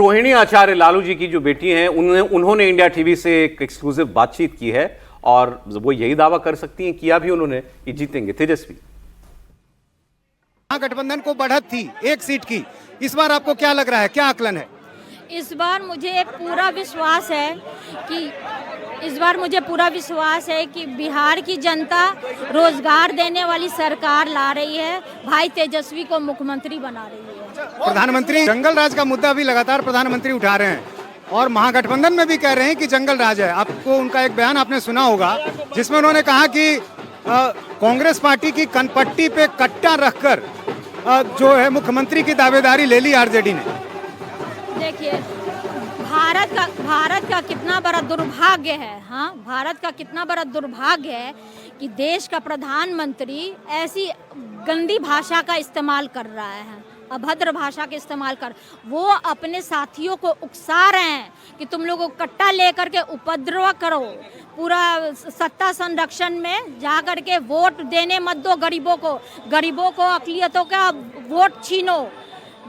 रोहिणी आचार्य, लालू जी की जो बेटी हैं, उन्होंने इंडिया टीवी से एक एक्सक्लूसिव बातचीत की है और वो यही दावा कर सकती हैं, किया भी उन्होंने, कि जीतेंगे तेजस्वी। गठबंधन को बढ़त थी 1 सीट की, इस बार आपको क्या लग रहा है, क्या आकलन है? इस बार मुझे पूरा विश्वास है कि बिहार की जनता रोजगार देने वाली सरकार ला रही है, भाई तेजस्वी को मुख्यमंत्री बना रही है। प्रधानमंत्री जंगल राज का मुद्दा भी लगातार प्रधानमंत्री उठा रहे हैं और महागठबंधन में भी कह रहे हैं कि जंगल राज है। आपको उनका एक बयान आपने सुना होगा जिसमें उन्होंने कहा कि कांग्रेस पार्टी की कनपट्टी पे कट्टा रखकर जो है मुख्यमंत्री की दावेदारी ले ली आरजेडी ने। देखिए, भारत का कितना बड़ा दुर्भाग्य है, हाँ, भारत का कितना बड़ा दुर्भाग्य है कि देश का प्रधानमंत्री ऐसी गंदी भाषा का इस्तेमाल कर रहा है, अभद्र भाषा के इस्तेमाल कर, वो अपने साथियों को उकसा रहे हैं कि तुम लोगों को कट्टा लेकर के उपद्रव करो, पूरा सत्ता संरक्षण में जा कर के वोट देने मत दो गरीबों को अक़लियतों का वोट छीनो।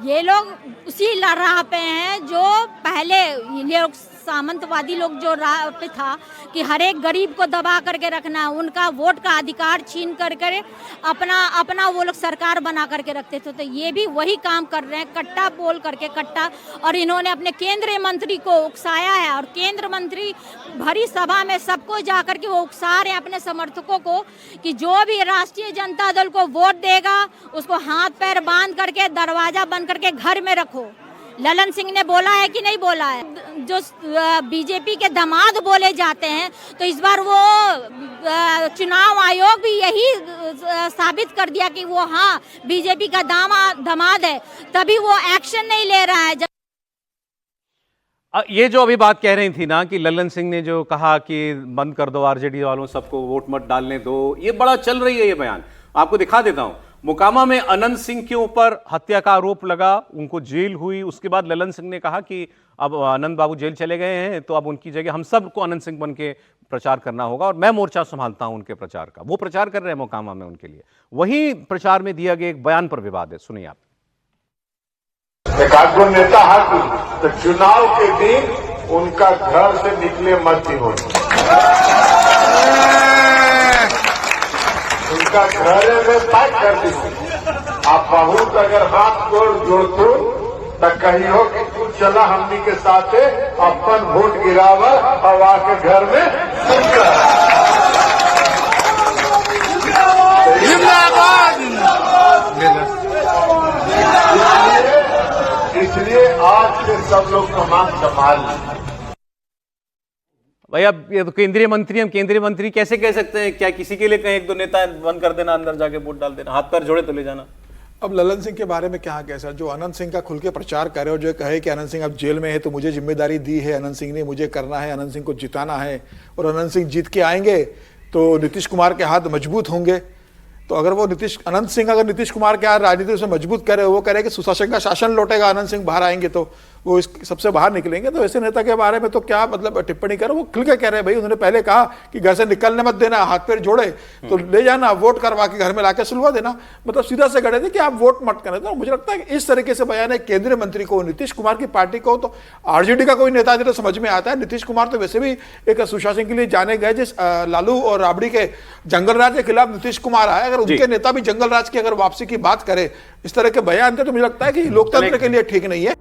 ये लोग उसी राह पे हैं जो पहले ये लोग सामंतवादी लोग जो राह पे था कि हर एक गरीब को दबा करके रखना, उनका वोट का अधिकार छीन करके अपना वो लोग सरकार बना करके रखते थे। तो ये भी वही काम कर रहे हैं, कट्टा बोल करके कट्टा। और इन्होंने अपने केंद्रीय मंत्री को उकसाया है और केंद्र मंत्री भरी सभा में सबको जा करके वो उकसा रहे हैं अपने समर्थकों को कि जो भी राष्ट्रीय जनता दल को वोट देगा उसको हाथ पैर बांध करके दरवाजा बंद करके घर में रखो। ललन सिंह ने बोला है कि नहीं बोला है? जो बीजेपी के दामाद बोले जाते हैं, तो इस बार वो चुनाव आयोग भी यही साबित कर दिया कि वो हाँ बीजेपी का दामाद है, तभी वो एक्शन नहीं ले रहा है। ये जो अभी बात कह रही थी ना कि ललन सिंह ने जो कहा कि बंद कर दो आरजेडी वालों, सबको वोट मत डालने दो, ये बड़ा चल रही है ये बयान। आपको दिखा देता हूं, मोकामा में अनंत सिंह के ऊपर हत्या का आरोप लगा, उनको जेल हुई। उसके बाद ललन सिंह ने कहा कि अब अनंत बाबू जेल चले गए हैं तो अब उनकी जगह हम सबको अनंत सिंह बन के प्रचार करना होगा और मैं मोर्चा संभालता हूं उनके प्रचार का। वो प्रचार कर रहे हैं मोकामा में उनके लिए। वही प्रचार में दिया गया एक बयान पर विवाद है, सुनिए आप। एक आदमी नेता है तो चुनाव के दिन उनका घर से निकले मत ही होने, उनका घर में पैक कर दीजिए। आप बहुत अगर हाथ जोड़तो तो कही हो कि तू चला हमनी के साथ अपन वोट गिरावा और आके घर में इसलिए आज से सब लोग कमान संभाल लें। भाई अब ये तो केंद्रीय मंत्री, हम केंद्रीय मंत्री कैसे कह सकते हैं? क्या किसी के लिए कहें एक दो नेता बंद कर देना, अंदर जाके वोट डाल देना, हाथ पैर जोड़े तो ले जाना? अब ललन सिंह के बारे में क्या कह सर, जो अनंत सिंह का खुल के प्रचार करे और जो कहे कि अनंत सिंह अब जेल में है तो मुझे जिम्मेदारी दी है, अनंत सिंह ने मुझे करना है, अनंत सिंह को जिताना है और अनंत सिंह जीत के आएंगे तो नीतीश कुमार के हाथ मजबूत होंगे। तो अगर वो अनंत सिंह अगर नीतीश कुमार के राजनीति से मजबूत करे, वो करे कि सुशासन का शासन लौटेगा, अनंत सिंह बाहर आएंगे तो वो इस सबसे बाहर निकलेंगे, तो ऐसे नेता के बारे में तो क्या मतलब टिप्पणी करो? वो खुल के कह रहे हैं भाई, उन्होंने पहले कहा कि घर से निकलने मत देना, हाथ पैर जोड़े तो ले जाना, वोट करवा के घर में लाके सुलवा देना, मतलब सीधा से गढ़े थे कि आप वोट मत करें। तो मुझे लगता है कि इस तरीके से बयान है केंद्रीय मंत्री को, नीतीश कुमार की पार्टी को, तो आरजेडी का कोई नेता तो समझ में आता है। नीतीश कुमार तो वैसे भी एक सुशासन के लिए जाने गए, जिस लालू और राबड़ी के जंगल राज के खिलाफ नीतीश कुमार आए, अगर उनके नेता भी जंगल राज की अगर वापसी की बात करे, इस तरह के बयान थे, तो मुझे लगता है कि लोकतंत्र के लिए ठीक नहीं है।